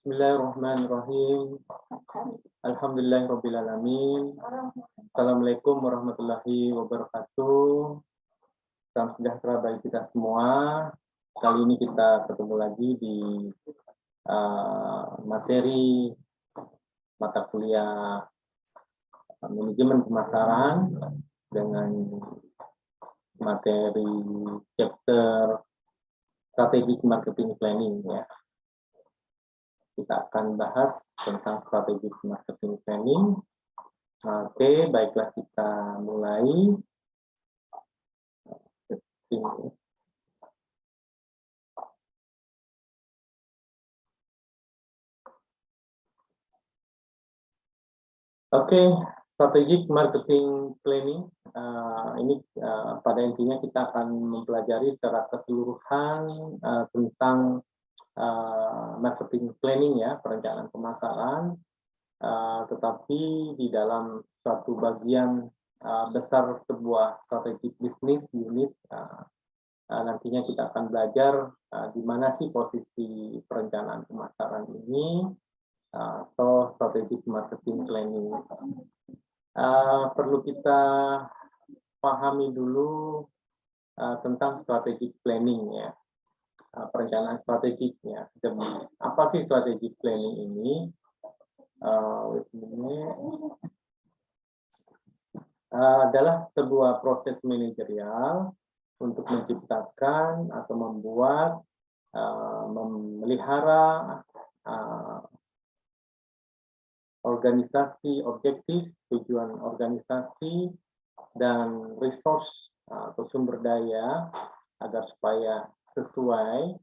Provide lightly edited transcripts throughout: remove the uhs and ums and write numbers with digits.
Bismillahirrahmanirrahim. Alhamdulillahirrabbilalamin. Assalamualaikum warahmatullahi wabarakatuh. Salam sejahtera bagi kita semua. Kali ini kita ketemu lagi di materi mata kuliah manajemen pemasaran dengan materi chapter strategic marketing planning ya. Kita akan bahas tentang strategic marketing planning. Oke, baiklah kita mulai. Oke, strategic marketing planning. Ini pada intinya kita akan mempelajari secara keseluruhan tentang marketing planning ya, perencanaan pemasaran, tetapi di dalam suatu bagian besar sebuah strategic business unit, nantinya kita akan belajar di mana sih posisi perencanaan pemasaran ini atau strategic marketing planning. Perlu kita pahami dulu tentang strategic planning ya. Perencanaan strategiknya. Apa sih strategic planning ini? Adalah sebuah proses manajerial untuk menciptakan atau membuat, memelihara organisasi objektif, tujuan organisasi, dan resource atau sumber daya agar supaya sesuai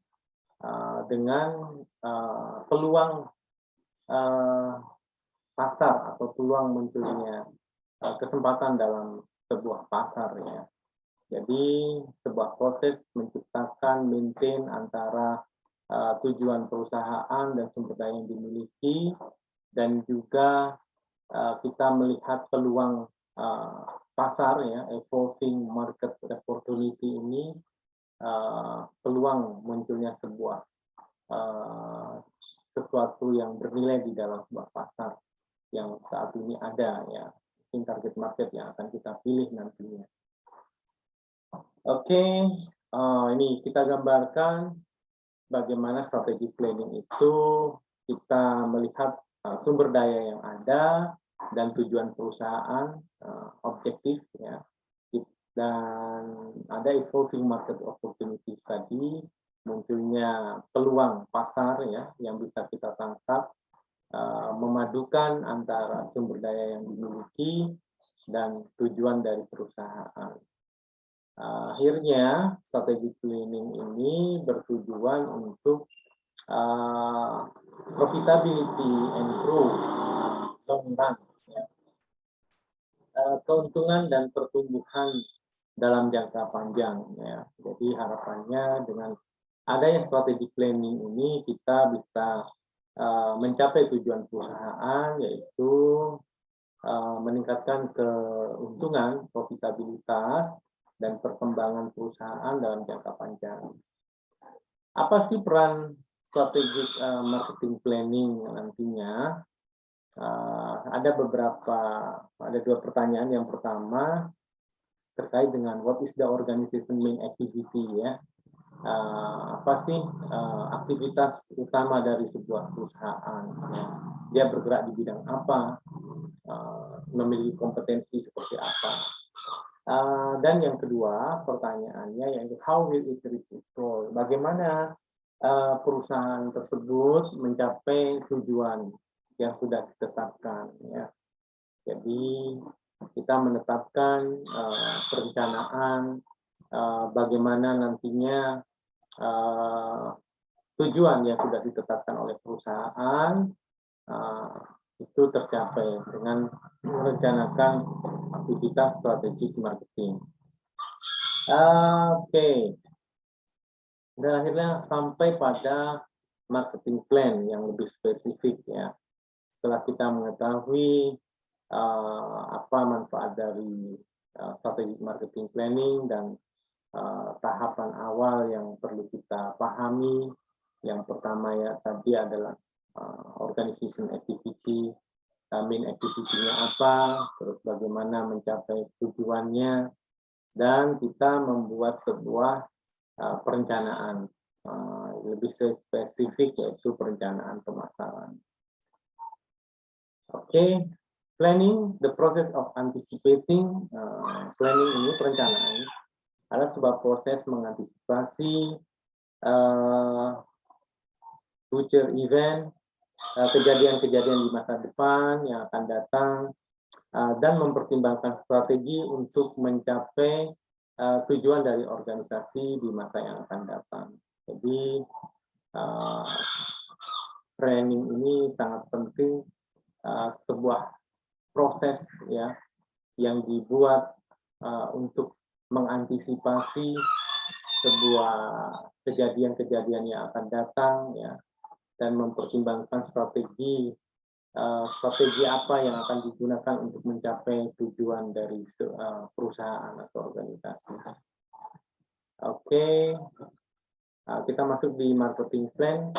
dengan peluang pasar atau peluang munculnya kesempatan dalam sebuah pasar ya. Jadi sebuah proses menciptakan, maintain antara tujuan perusahaan dan sumber daya yang dimiliki, dan juga kita melihat peluang pasar ya, evolving market opportunity ini, peluang munculnya sebuah sesuatu yang bernilai di dalam sebuah pasar yang saat ini ada ya, target market yang akan kita pilih nantinya. Oke, ini kita gambarkan bagaimana strategi planning itu kita melihat sumber daya yang ada dan tujuan perusahaan, objektif ya. Dan ada evolving market opportunities tadi, munculnya peluang pasar ya yang bisa kita tangkap, memadukan antara sumber daya yang dimiliki dan tujuan dari perusahaan. Akhirnya strategic planning ini bertujuan untuk profitability and growth, keuntungan dan pertumbuhan dalam jangka panjang ya. Jadi harapannya dengan adanya strategic planning ini kita bisa mencapai tujuan perusahaan, yaitu meningkatkan keuntungan, profitabilitas, dan perkembangan perusahaan dalam jangka panjang. Apa sih peran strategic marketing planning nantinya? Ada dua pertanyaan. Yang pertama terkait dengan what is the organization main activity ya. Apa sih aktivitas utama dari sebuah perusahaan ya. Dia bergerak di bidang apa, memiliki kompetensi seperti apa. Dan yang kedua pertanyaannya yaitu how will it reach its goal, bagaimana perusahaan tersebut mencapai tujuan yang sudah ditetapkan ya. Jadi kita menetapkan perencanaan bagaimana nantinya tujuan yang sudah ditetapkan oleh perusahaan itu tercapai dengan merencanakan aktivitas strategik marketing. Oke. Dan akhirnya sampai pada marketing plan yang lebih spesifik ya. Setelah kita mengetahui apa manfaat dari strategic marketing planning dan tahapan awal yang perlu kita pahami, yang pertama ya tadi adalah organization activity, main activity-nya apa, terus bagaimana mencapai tujuannya, dan kita membuat sebuah perencanaan lebih spesifik, yaitu perencanaan pemasaran. Oke, planning, the process of anticipating. Planning ini, perencanaan, adalah sebuah proses mengantisipasi future event, kejadian-kejadian di masa depan yang akan datang, dan mempertimbangkan strategi untuk mencapai tujuan dari organisasi di masa yang akan datang. Jadi planning ini sangat penting, sebuah proses ya yang dibuat untuk mengantisipasi sebuah kejadian-kejadian yang akan datang ya, dan mempertimbangkan strategi apa yang akan digunakan untuk mencapai tujuan dari perusahaan atau organisasi. Oke, kita masuk di marketing plan.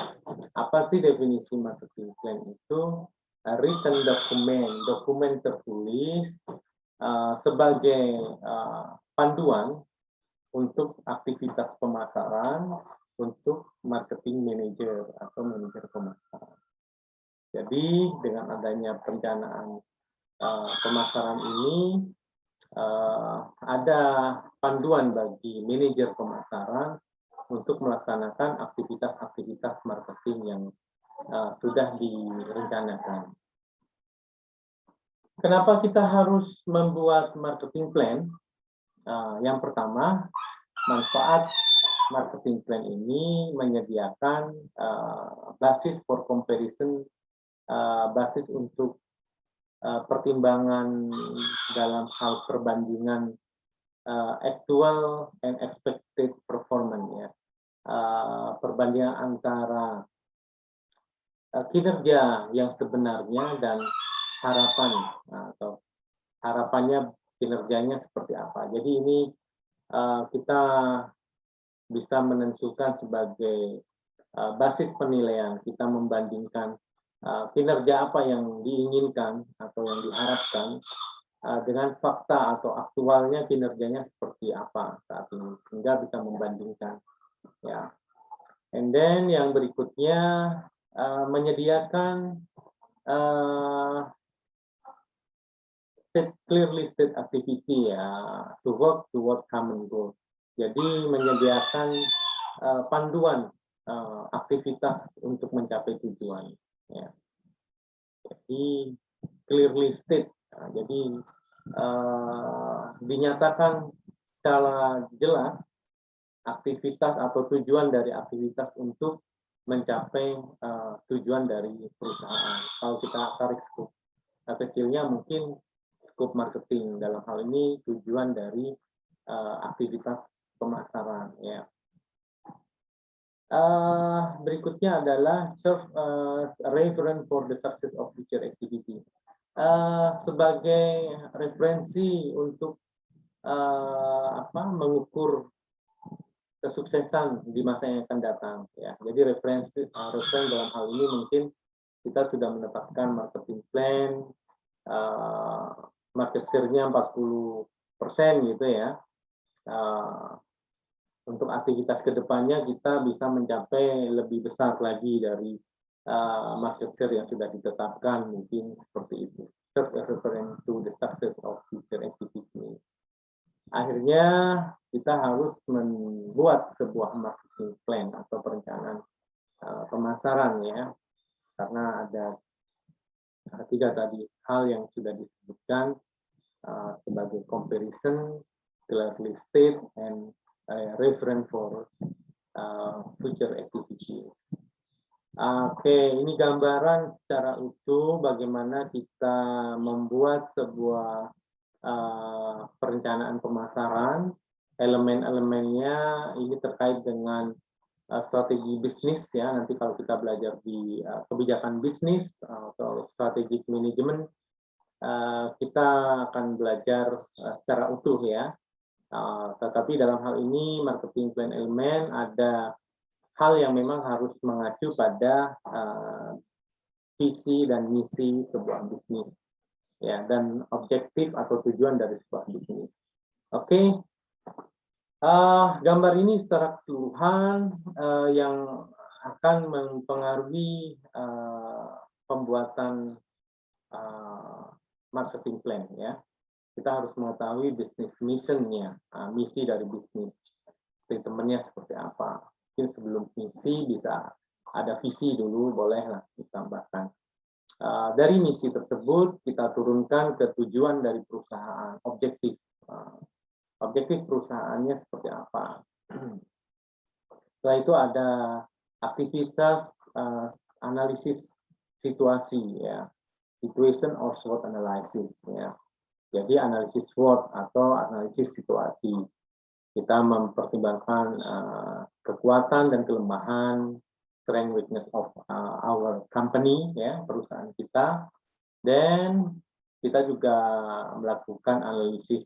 Apa sih definisi marketing plan itu? Written dokumen tertulis sebagai panduan untuk aktivitas pemasaran untuk marketing manager atau manajer pemasaran. Jadi dengan adanya perencanaan pemasaran ini, ada panduan bagi manajer pemasaran untuk melaksanakan aktivitas-aktivitas marketing yang sudah direncanakan. Kenapa kita harus membuat marketing plan? Yang pertama, manfaat marketing plan ini menyediakan basis for comparison, basis untuk pertimbangan dalam hal perbandingan actual and expected performance ya, perbandingan antara kinerja yang sebenarnya dan harapan, atau harapannya kinerjanya seperti apa. Jadi ini kita bisa menentukan sebagai basis penilaian, kita membandingkan kinerja apa yang diinginkan atau yang diharapkan dengan fakta atau aktualnya kinerjanya seperti apa saat ini, sehingga bisa membandingkan ya. And then yang berikutnya menyediakan clearly state activity ya, to work toward common goal. Jadi menyediakan panduan aktivitas untuk mencapai tujuan ya. Jadi clearly state, jadi dinyatakan secara jelas aktivitas atau tujuan dari aktivitas untuk mencapai tujuan dari perusahaan. Kalau kita tarik skop kecilnya, mungkin skop marketing, dalam hal ini tujuan dari aktivitas pemasaran ya. Berikutnya adalah serve reference for the success of future activity. Sebagai referensi untuk mengukur kesuksesan di masa yang akan datang ya. Jadi referensi dalam hal ini mungkin kita sudah menetapkan marketing plan, market share-nya 40% gitu ya. Untuk aktivitas kedepannya kita bisa mencapai lebih besar lagi dari market share yang sudah ditetapkan, mungkin seperti itu. Serve as reference to the success of future activity. Akhirnya kita harus membuat sebuah marketing plan atau perencanaan pemasaran ya, karena ada 3 tadi hal yang sudah disebutkan sebagai comparison, clearly state, and reference for future activities. Oke, ini gambaran secara utuh bagaimana kita membuat sebuah perencanaan pemasaran. Elemen-elemennya ini terkait dengan strategi bisnis ya. Nanti kalau kita belajar di kebijakan bisnis atau strategic management, kita akan belajar secara utuh ya. Tetapi dalam hal ini marketing plan elemen ada hal yang memang harus mengacu pada visi dan misi sebuah bisnis, ya, dan objektif atau tujuan dari sebuah bisnis. Oke, gambar ini secara keseluruhan yang akan mempengaruhi pembuatan marketing plan, ya. Kita harus mengetahui bisnis missionnya, misi dari bisnis, statementnya seperti apa. Mungkin sebelum misi bisa ada visi dulu, bolehlah ditambahkan. Dari misi tersebut kita turunkan ke tujuan dari perusahaan, objektif. Objektif perusahaannya seperti apa. Setelah itu ada aktivitas analisis situasi, ya, situation or SWOT analysis, ya. Jadi analisis SWOT atau analisis situasi. Kita mempertimbangkan kekuatan dan kelemahan, strength weakness of our company, ya, perusahaan kita, dan kita juga melakukan analisis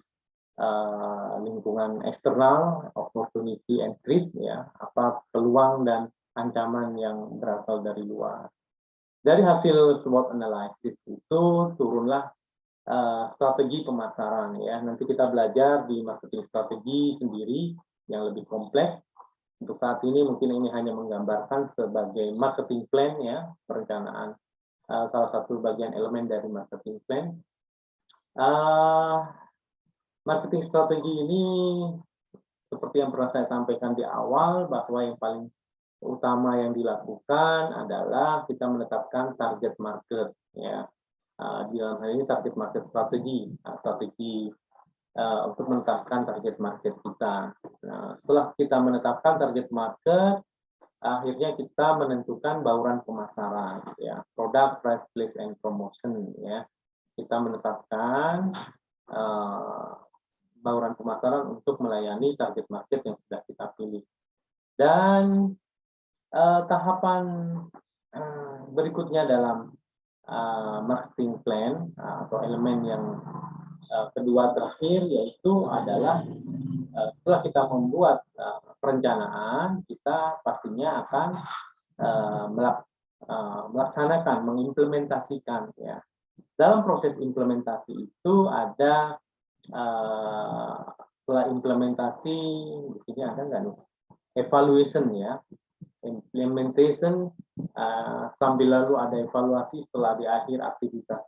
lingkungan eksternal, opportunity and threat, ya, apa peluang dan ancaman yang berasal dari luar. Dari hasil SWOT analysis itu turunlah strategi pemasaran, ya. Nanti kita belajar di marketing strategi sendiri yang lebih kompleks. Untuk saat ini mungkin ini hanya menggambarkan sebagai marketing plan, ya, perencanaan, salah satu bagian elemen dari marketing plan. Marketing strategi ini seperti yang pernah saya sampaikan di awal, bahwa yang paling utama yang dilakukan adalah kita menetapkan target market, ya. Di dalam hal ini target market strategi, untuk menetapkan target market kita. Nah, setelah kita menetapkan target market, akhirnya kita menentukan bauran pemasaran, ya, product, price, place, and promotion, ya. Kita menetapkan bauran pemasaran untuk melayani target market yang sudah kita pilih. Dan tahapan berikutnya dalam marketing plan atau elemen yang kedua terakhir, yaitu adalah setelah kita membuat perencanaan, kita pastinya akan melaksanakan, mengimplementasikan, ya. Dalam proses implementasi itu ada setelah implementasi, di sini ada nggak nih? Evaluation, ya. Implementation, sambil lalu ada evaluasi setelah di akhir aktivitas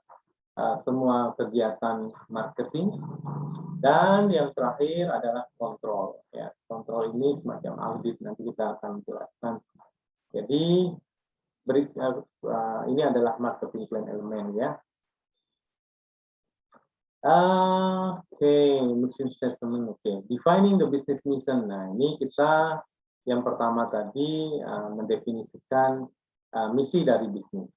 semua kegiatan marketing. Dan yang terakhir adalah kontrol, ya. Kontrol ini semacam audit, nanti kita akan jelaskan. Jadi ini adalah marketing plan elemen, ya. Mission statement. Defining the business mission. Nah, ini kita yang pertama tadi mendefinisikan misi dari bisnis.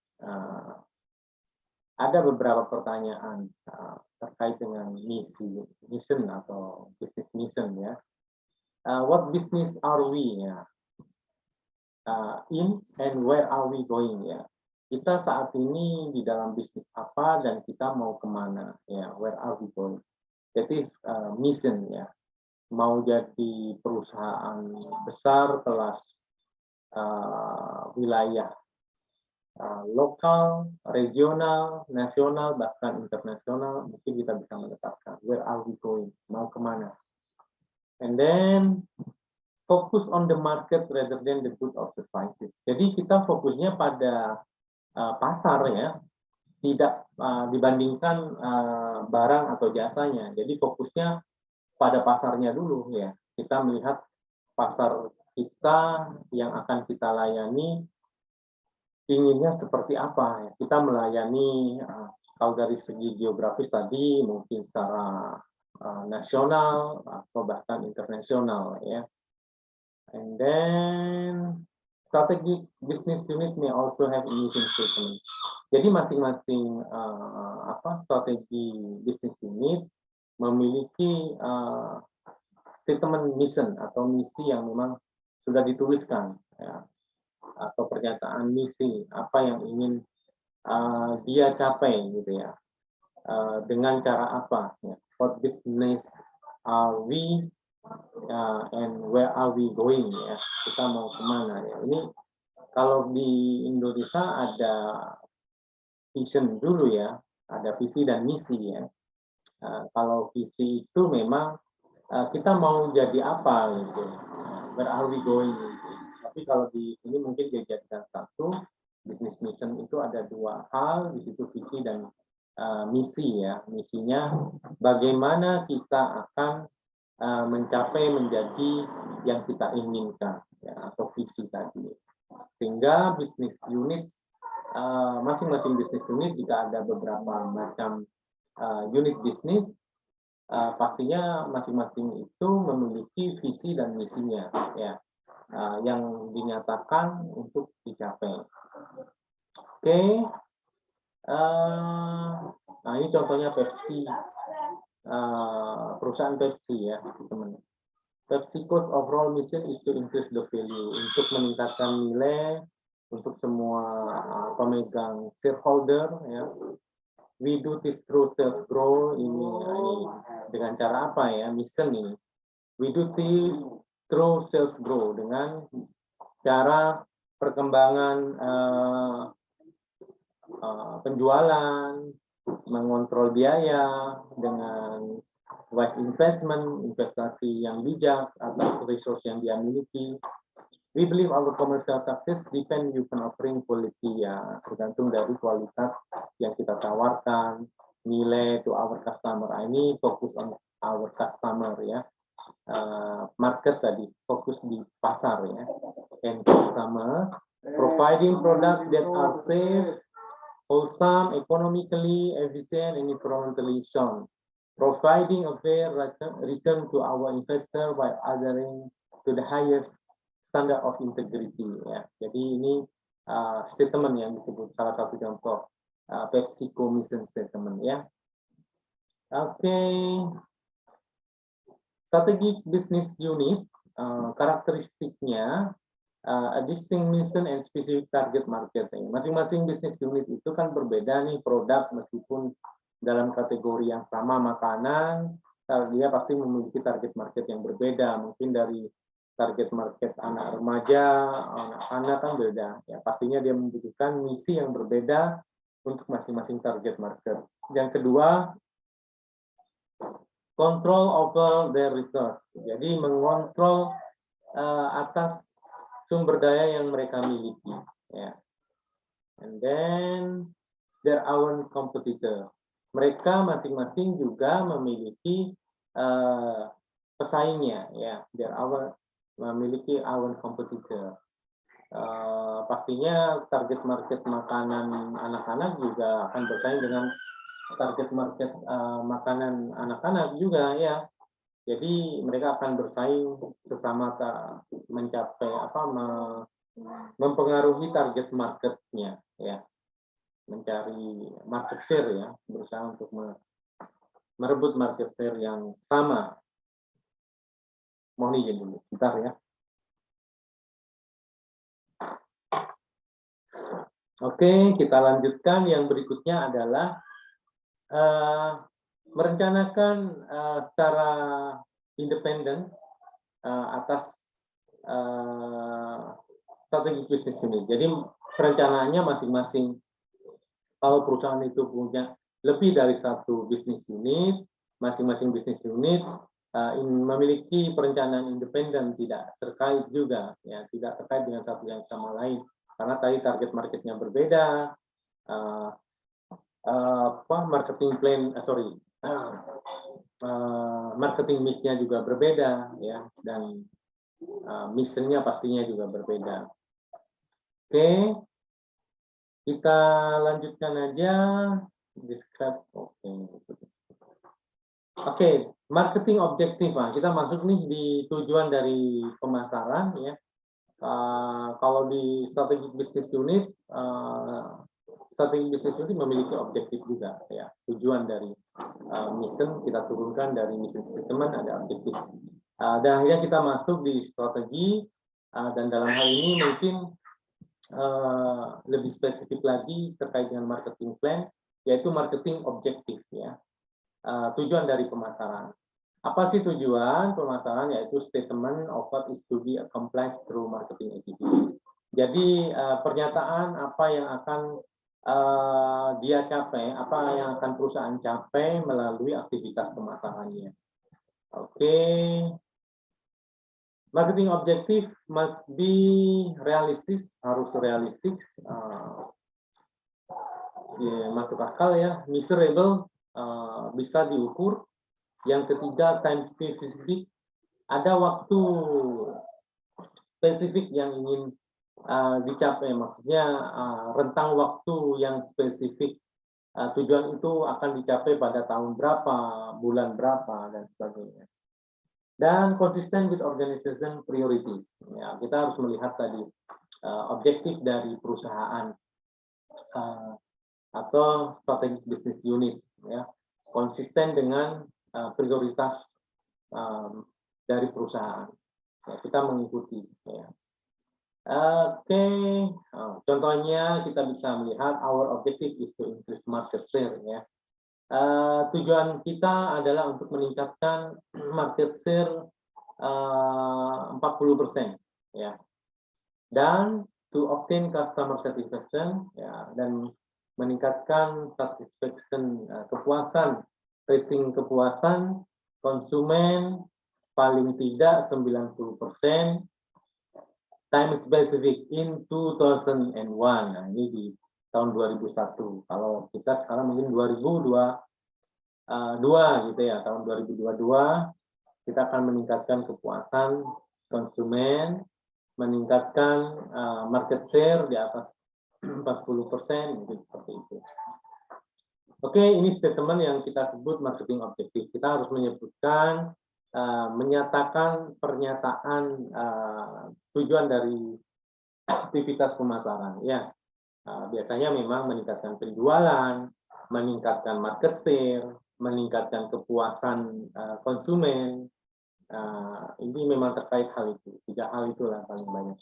Ada beberapa pertanyaan terkait dengan mission atau business mission, ya. What business are we, ya? In and where are we going, ya? Kita saat ini di dalam bisnis apa dan kita mau kemana, ya? Where are we going? Jadi mission, ya. Mau jadi perusahaan besar kelas wilayah lokal, regional, nasional, bahkan internasional, mungkin kita bisa menetapkan where are we going, mau kemana. And then focus on the market rather than the goods or services. Jadi kita fokusnya pada pasar, ya, tidak dibandingkan barang atau jasanya. Jadi fokusnya pada pasarnya dulu, ya. Kita melihat pasar kita yang akan kita layani inginnya seperti apa, ya. Kita melayani kalau dari segi geografis tadi mungkin secara nasional atau bahkan internasional, ya. And then strategic business unit may also have mission statement. Jadi masing-masing strategi business unit memiliki statement mission atau misi yang memang sudah dituliskan, ya, atau pernyataan misi apa yang ingin dia capai, gitu, ya, dengan cara apa, ya. What business are we and where are we going, ya. Kita mau kemana, ya. Ini kalau di Indonesia ada vision dulu ya, ada visi dan misi ya. Kalau visi itu memang kita mau jadi apa gitu, where are we going gitu. Tapi kalau di sini mungkin dijadikan satu, business mission itu ada dua hal, di situ visi dan misi ya. Misinya bagaimana kita akan mencapai menjadi yang kita inginkan ya, atau visi tadi. Sehingga bisnis unit masing-masing bisnis unit jika ada beberapa macam unit bisnis pastinya masing-masing itu memiliki visi dan misinya ya yang dinyatakan untuk dicapai. Oke. Nah ini contohnya Pepsi, perusahaan Pepsi ya teman. PepsiCo's overall mission is to increase the value, untuk meningkatkan nilai untuk semua pemegang shareholder ya. We do this through sales grow, ini dengan cara apa ya, mission ini. We do this through sales grow, dengan cara perkembangan penjualan, mengontrol biaya dengan wise investment, investasi yang bijak atas resource yang dia miliki. We believe our commercial success depend upon offering quality ya, tergantung dari kualitas yang kita tawarkan, nilai to our customer. Ini fokus on our customer ya, market tadi fokus di pasar ya, and customer, providing product that are safe, wholesome, economically efficient, and environmentally sound, providing a fair return to our investor by adhering to the highest standard of integrity ya. Jadi ini statement yang disebut salah satu contoh PepsiCo mission statement ya. Oke. Strategic business unit karakteristiknya a distinct mission and specific target market. Masing-masing bisnis unit itu kan berbeda nih produk, meskipun dalam kategori yang sama makanan, dia pasti memiliki target market yang berbeda. Mungkin dari target market anak remaja, anak-anak kan beda. Ya, pastinya dia membutuhkan misi yang berbeda untuk masing-masing target market. Yang kedua, control over their resource. Jadi mengontrol atas sumber daya yang mereka miliki. Ya. And then their own competitor. Mereka masing-masing juga memiliki pesaingnya. Ya, their own memiliki own competitor. Pastinya target market makanan anak-anak juga akan bersaing dengan target market makanan anak-anak juga ya. Jadi mereka akan bersaing sesama mencapai mempengaruhi target marketnya ya, mencari market share ya, berusaha untuk merebut market share yang sama. Mohon izin dulu, bentar ya. Oke, kita lanjutkan. Yang berikutnya adalah merencanakan secara independen atas strategi bisnis ini. Jadi perencanaannya masing-masing. Kalau perusahaan itu punya lebih dari satu bisnis unit, masing-masing bisnis unit memiliki perencanaan independen, tidak terkait juga, ya, tidak terkait dengan satu yang sama lain. Karena tadi target marketnya berbeda, marketing plan, marketing mix-nya juga berbeda, ya, dan mission-nya pastinya juga berbeda. Oke, kita lanjutkan aja. Describe, Oke, marketing objektif. Nah, kita masuk nih di tujuan dari pemasaran, ya. Kalau di strategi bisnis unit, strategi bisnis unit memiliki objektif juga, ya. Tujuan dari mission kita turunkan dari mission statement ada objektif. Dan akhirnya kita masuk di strategi, dan dalam hal ini mungkin lebih spesifik lagi terkait dengan marketing plan, yaitu marketing objektif, ya. Tujuan dari pemasaran. Apa sih tujuan pemasaran? Yaitu statement of what is to be accomplished through marketing activity. Jadi pernyataan apa yang akan dia capai, apa yang akan perusahaan capai melalui aktivitas pemasarannya. Oke. Marketing objective must be realistis, harus realistis, masuk akal ya, measurable, bisa diukur. Yang ketiga, time specific, ada waktu spesifik yang ingin dicapai, maksudnya rentang waktu yang spesifik. Tujuan itu akan dicapai pada tahun berapa, bulan berapa, dan sebagainya. Dan konsisten with organization priorities. Ya, kita harus melihat tadi objektif dari perusahaan atau strategic business unit, ya, konsisten dengan prioritas dari perusahaan. Ya, kita mengikuti. Ya. Oke, contohnya kita bisa melihat our objective is to increase market share. Ya. Tujuan kita adalah untuk meningkatkan market share 40%, ya, dan to obtain customer satisfaction, ya, dan meningkatkan satisfaction, kepuasan, rating kepuasan konsumen paling tidak 90%, time specific in 2001. Nah, ini di tahun 2001. Kalau kita sekarang mungkin 2022 gitu ya, tahun 2022 kita akan meningkatkan kepuasan konsumen, meningkatkan market share di atas 40%, mungkin seperti itu. Oke, ini statement yang kita sebut marketing objektif. Kita harus menyebutkan, menyatakan pernyataan tujuan dari aktivitas pemasaran. Ya, biasanya memang meningkatkan penjualan, meningkatkan market share, meningkatkan kepuasan konsumen. Ini memang terkait hal itu. 3 hal itulah paling banyak.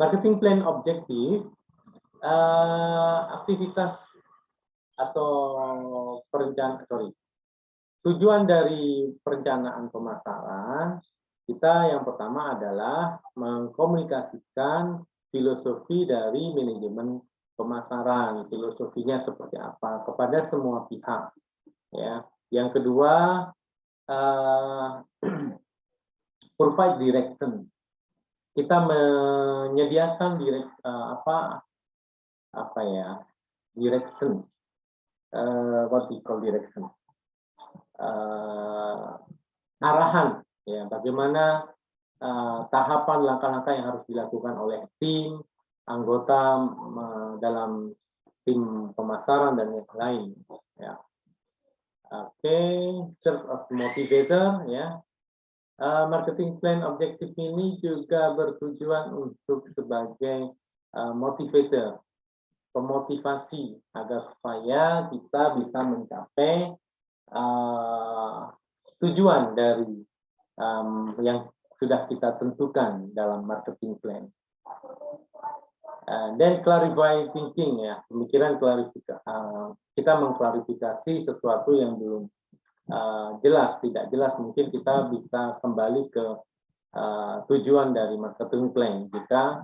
Marketing plan objektif, aktivitas atau perencanaan, tujuan dari perencanaan pemasaran kita yang pertama adalah mengkomunikasikan filosofi dari manajemen pemasaran, filosofinya seperti apa kepada semua pihak. Ya, yang kedua, provide direction. Kita menyediakan direction. What we call direction? Arahan, ya, bagaimana tahapan langkah-langkah yang harus dilakukan oleh tim, anggota dalam tim pemasaran dan yang lain. Ya. Oke, serve as motivator, ya. Marketing plan objektif ini juga bertujuan untuk sebagai motivator, pemotivasi agar supaya kita bisa mencapai tujuan dari yang sudah kita tentukan dalam marketing plan. Dan clarify thinking, ya, pemikiran klarifikasi. Kita mengklarifikasi sesuatu yang belum jelas, tidak jelas, mungkin kita bisa kembali ke tujuan dari marketing plan. Jika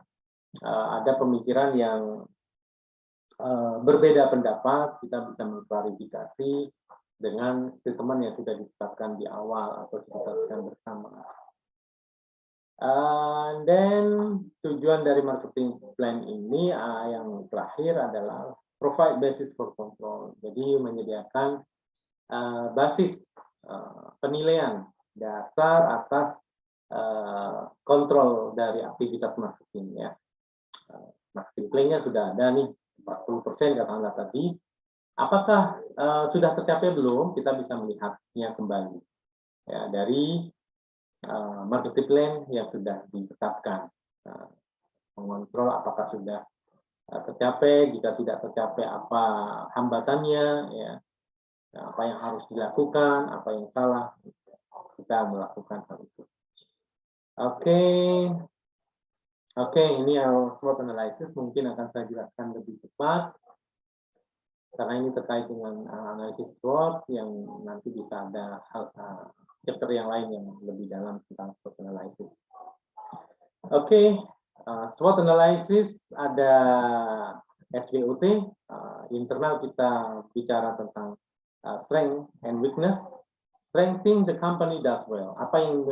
ada pemikiran yang berbeda pendapat, kita bisa mengklarifikasi dengan statement yang sudah ditetapkan di awal atau ditetapkan bersama. Dan tujuan dari marketing plan ini yang terakhir adalah provide basis for control. Jadi menyediakan basis penilaian dasar atas kontrol dari aktivitas marketing, ya. Marketing plan-nya sudah ada nih 40% katakanlah tadi. Apakah sudah tercapai belum? Kita bisa melihatnya kembali, ya, dari marketing plan yang sudah ditetapkan. Mengontrol apakah sudah tercapai, jika tidak tercapai apa hambatannya, ya, apa yang harus dilakukan, apa yang salah, kita melakukan hal itu. Oke, ini SWOT analysis mungkin akan saya jelaskan lebih cepat karena ini terkait dengan analisis SWOT yang nanti bisa ada chapter yang lain yang lebih dalam tentang SWOT analysis. Oke, SWOT analysis ada SWOT, internal kita bicara tentang strength and weakness. Strengthening the company does well. Apa yang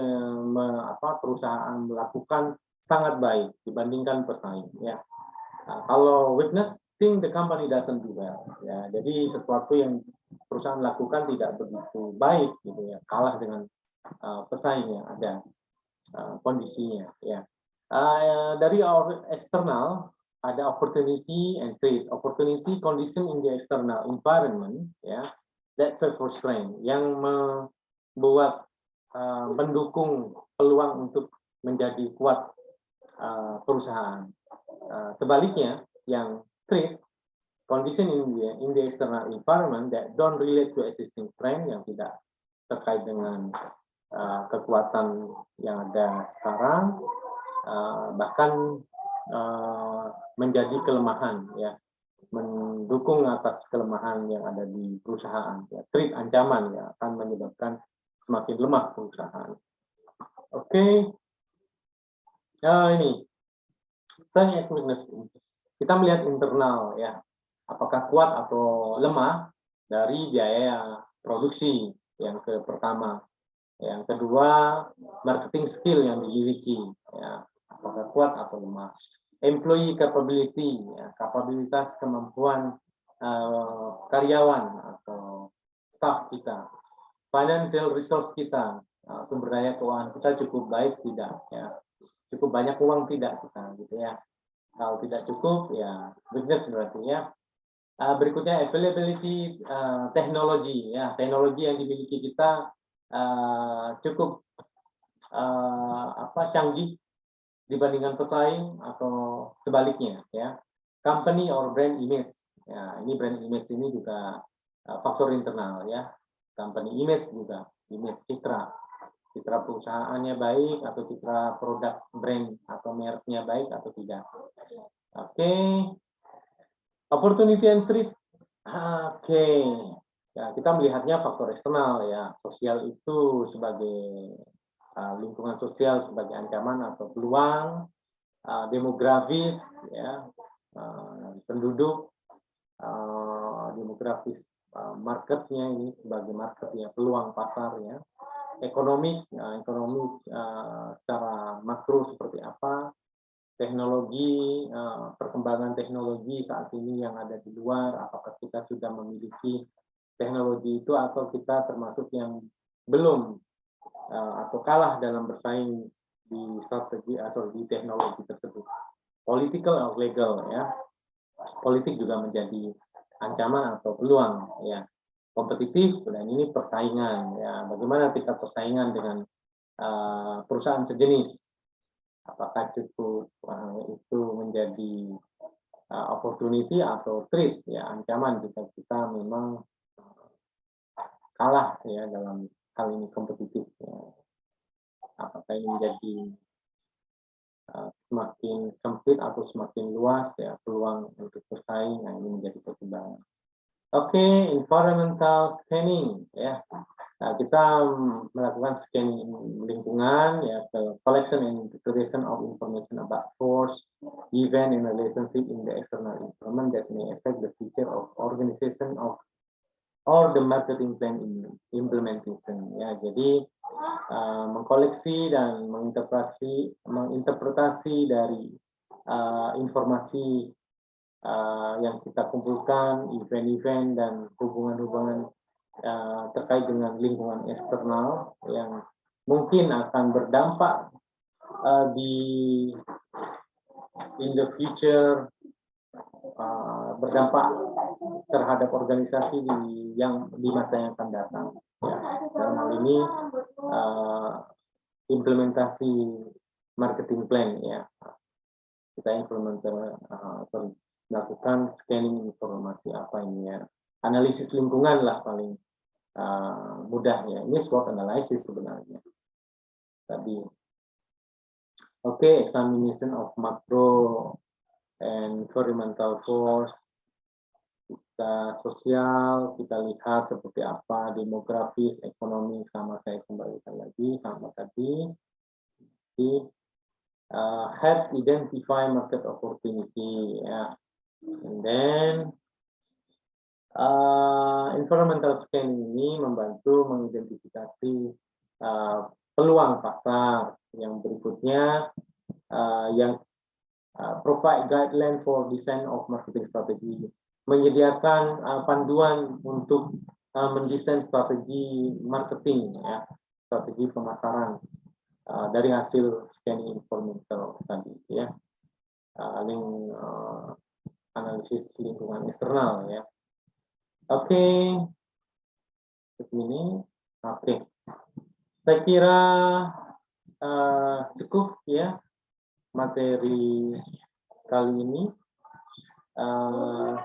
perusahaan melakukan sangat baik dibandingkan pesaing. Ya. Kalau weakness, think the company doesn't do well. Ya, jadi sesuatu yang perusahaan lakukan tidak begitu baik, gitu ya, kalah dengan pesaing yang ada kondisinya. Ya. Dari eksternal ada opportunity and threat. Opportunity condition in the external environment, ya, that favor strength, yang membuat mendukung peluang untuk menjadi kuat perusahaan. Sebaliknya, yang threat condition in the external environment that don't relate to existing strength, yang tidak terkait dengan kekuatan yang ada sekarang, bahkan menjadi kelemahan, ya, mendukung atas kelemahan yang ada di perusahaan, ya. Threat, ancaman, ya, akan menyebabkan semakin lemah perusahaan. Oke. Ini strength and weakness. Kita melihat internal, ya, apakah kuat atau lemah dari biaya produksi, yang pertama. Yang kedua, marketing skill yang dimiliki, ya, apakah kuat atau lemah. Employee capability, ya, kapabilitas kemampuan karyawan atau staff kita. Financial resource kita, sumber daya keuangan kita cukup baik tidak, ya, cukup banyak uang tidak kita, gitu ya. Kalau tidak cukup, ya weakness berarti, ya. Berikutnya availability teknologi, ya, teknologi yang dimiliki kita cukup canggih dibandingkan pesaing atau sebaliknya, ya. Company or brand image, ya, ini brand image ini juga faktor internal, ya. Company image juga, image citra perusahaannya baik atau citra produk brand atau mereknya baik atau tidak. Oke. Opportunity and threat. Oke. Ya, kita melihatnya faktor eksternal, ya. Sosial itu sebagai lingkungan sosial sebagai ancaman atau peluang, demografis, ya, penduduk, demografis, marketnya ini sebagai market, ya, peluang pasar, ya. Ekonomi secara makro seperti apa, teknologi, perkembangan teknologi saat ini yang ada di luar, apakah kita sudah memiliki teknologi itu atau kita termasuk yang belum atau kalah dalam bersaing di strategi atau di teknologi tersebut. Political or legal, ya. Politik juga menjadi ancaman atau peluang, ya. Kompetitif, dan ini persaingan, ya. Bagaimana kita persaingan dengan perusahaan sejenis? Apakah cukup itu menjadi opportunity atau threat, ya, ancaman jika kita memang kalah, ya, dalam hal ini kompetitif, ya. Apakah ini menjadi semakin sempit atau semakin luas, ya, peluang untuk bersaing, nah, ini menjadi pertimbangan. Oke, environmental scanning, ya. Nah, kita melakukan scanning lingkungan, ya, collection and integration of information about force, event, and relationship in the external environment that may affect the future of organization or the marketing plan implementation, ya. Jadi mengkoleksi dan menginterpretasi dari informasi yang kita kumpulkan, event-event dan hubungan-hubungan terkait dengan lingkungan eksternal yang mungkin akan berdampak in the future, berdampak terhadap organisasi di masa yang akan datang, ya. Dalam hal ini implementasi marketing plan, ya, kita melakukan scanning informasi apa ini, ya, analisis lingkungan lah paling mudah, ya. Ini SWOT analysis sebenarnya tadi. Oke, examination of macro and environmental force. Kita sosial, kita lihat seperti apa, demografis, ekonomi, sama saya kembalikan lagi sama tadi. Jadi, helps identify market opportunity. Yeah. And then environmental scanning ini membantu mengidentifikasi peluang pasar. Yang berikutnya yang provide guideline for design of marketing strategy, menyediakan panduan untuk mendesain strategi marketing, ya, strategi pemasaran dari hasil scanning environmental tadi, ya, analisis lingkungan eksternal, ya. Oke, begini. Oke, saya kira cukup ya materi kali ini.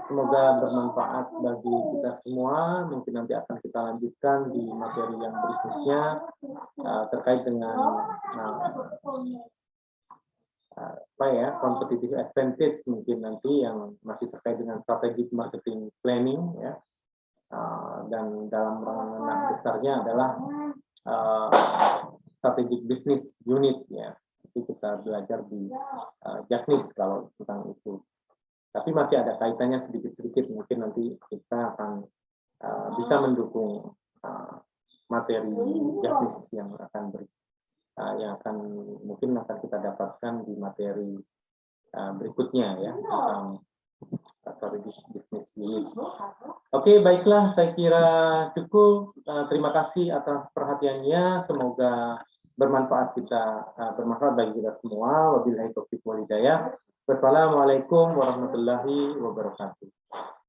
Semoga bermanfaat bagi kita semua. Mungkin nanti akan kita lanjutkan di materi yang berikutnya terkait dengan competitive advantage, mungkin nanti yang masih terkait dengan strategic marketing planning, ya. Dan dalam ranah besarnya adalah strategic business unit, ya. Jadi kita belajar di Jaknis kalau tentang itu. Tapi masih ada kaitannya sedikit-sedikit, mungkin nanti kita akan bisa mendukung materi Jaknis yang akan mungkin akan kita dapatkan di materi berikutnya, ya, tentang strategic business unit. Oke, baiklah, saya kira cukup. Terima kasih atas perhatiannya. Semoga bermanfaat bagi kita semua. Wabillahi taufiq wal hidayah. Wassalamualaikum warahmatullahi wabarakatuh.